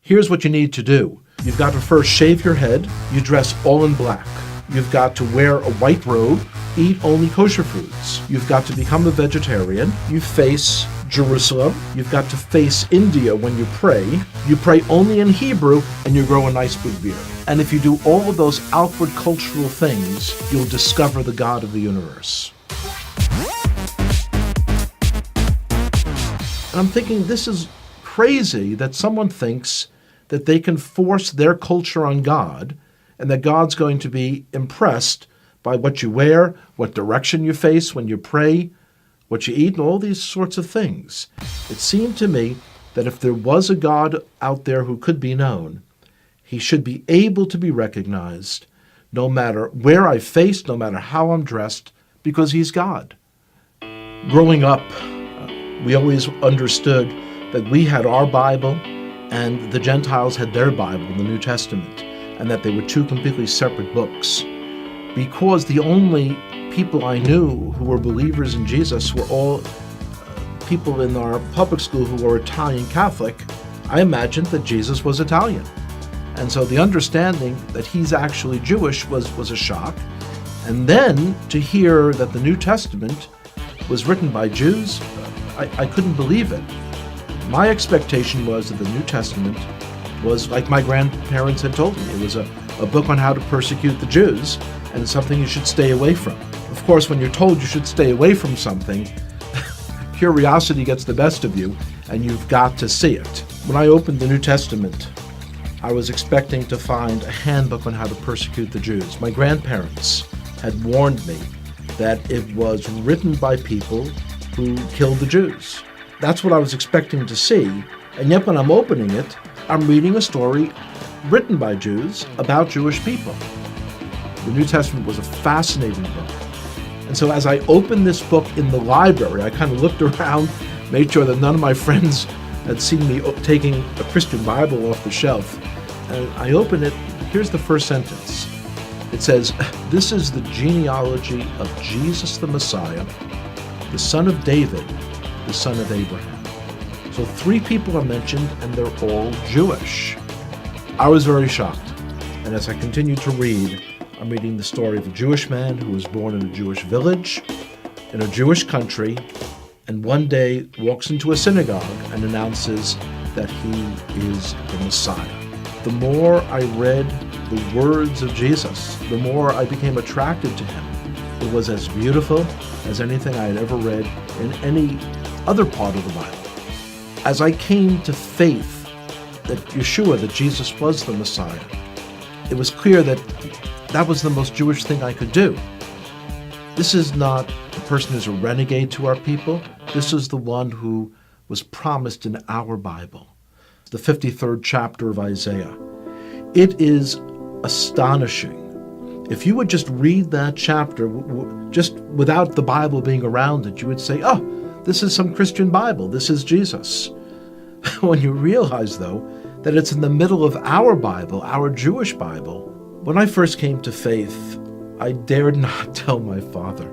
Here's what you need to do. You've got to first shave your head. You dress all in black. You've got to wear a white robe, eat only kosher foods. You've got to become a vegetarian. You face Jerusalem. You've got to face India when you pray. You pray only in Hebrew, and you grow a nice big beard. And if you do all of those outward cultural things, you'll discover the God of the universe. And I'm thinking, this is crazy that someone thinks that they can force their culture on God, and that God's going to be impressed by what you wear, what direction you face when you pray, what you eat, and all these sorts of things. It seemed to me that if there was a God out there who could be known, he should be able to be recognized no matter where I face, no matter how I'm dressed, because he's God. Growing up, we always understood that we had our Bible and the Gentiles had their Bible, the New Testament, and that they were two completely separate books. Because the only people I knew who were believers in Jesus were all people in our public school who were Italian Catholic, I imagined that Jesus was Italian. And so the understanding that he's actually Jewish was a shock. And then to hear that the New Testament was written by Jews, I couldn't believe it. My expectation was that the New Testament was like my grandparents had told me. It was a book on how to persecute the Jews, and something you should stay away from. Of course, when you're told you should stay away from something, curiosity gets the best of you, and you've got to see it. When I opened the New Testament, I was expecting to find a handbook on how to persecute the Jews. My grandparents had warned me that it was written by people who killed the Jews. That's what I was expecting to see, and yet when I'm opening it, I'm reading a story written by Jews about Jewish people. The New Testament was a fascinating book. And so as I opened this book in the library, I kind of looked around, made sure that none of my friends had seen me taking a Christian Bible off the shelf. And I opened it. Here's the first sentence. It says, "This is the genealogy of Jesus the Messiah, the son of David, the son of Abraham." So 3 people are mentioned, and they're all Jewish. I was very shocked. And as I continued to read, I'm reading the story of a Jewish man who was born in a Jewish village, in a Jewish country, and one day walks into a synagogue and announces that he is the Messiah. The more I read the words of Jesus, the more I became attracted to him. It was as beautiful as anything I had ever read in any other part of the Bible. As I came to faith that Yeshua, that Jesus was the Messiah, it was clear that that was the most Jewish thing I could do. This is not a person who's a renegade to our people. This is the one who was promised in our Bible, the 53rd chapter of Isaiah. It is astonishing. If you would just read that chapter, just without the Bible being around it, you would say, oh, this is some Christian Bible. This is Jesus. When you realize, though, that it's in the middle of our Bible, our Jewish Bible. When I first came to faith, I dared not tell my father,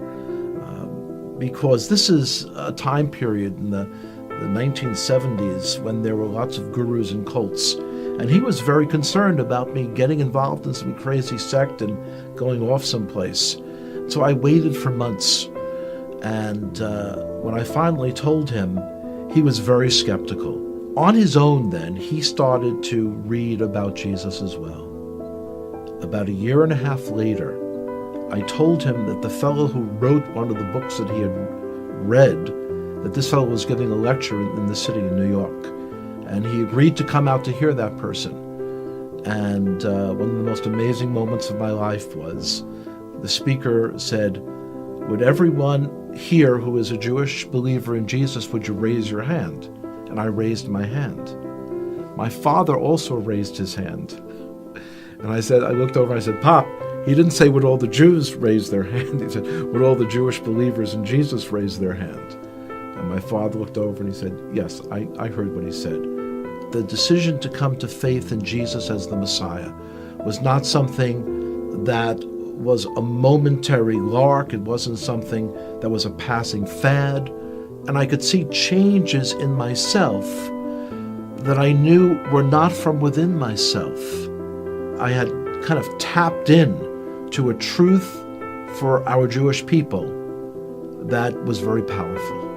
because this is a time period in the 1970s when there were lots of gurus and cults, and he was very concerned about me getting involved in some crazy sect and going off someplace. So I waited for months, and when I finally told him, he was very skeptical. On his own then, he started to read about Jesus as well. About a year and a half later, I told him that the fellow who wrote one of the books that he had read, that this fellow was giving a lecture in the city in New York, and he agreed to come out to hear that person. And one of the most amazing moments of my life was the speaker said, "Would everyone here who is a Jewish believer in Jesus, would you raise your hand?" And I raised my hand. My father also raised his hand. And I looked over and I said, "Pop," he didn't say would all the Jews raise their hand. He said, would all the Jewish believers in Jesus raise their hand? And my father looked over and he said, yes, I heard what he said. The decision to come to faith in Jesus as the Messiah was not something that was a momentary lark. It wasn't something that was a passing fad. And I could see changes in myself that I knew were not from within myself. I had kind of tapped in to a truth for our Jewish people that was very powerful.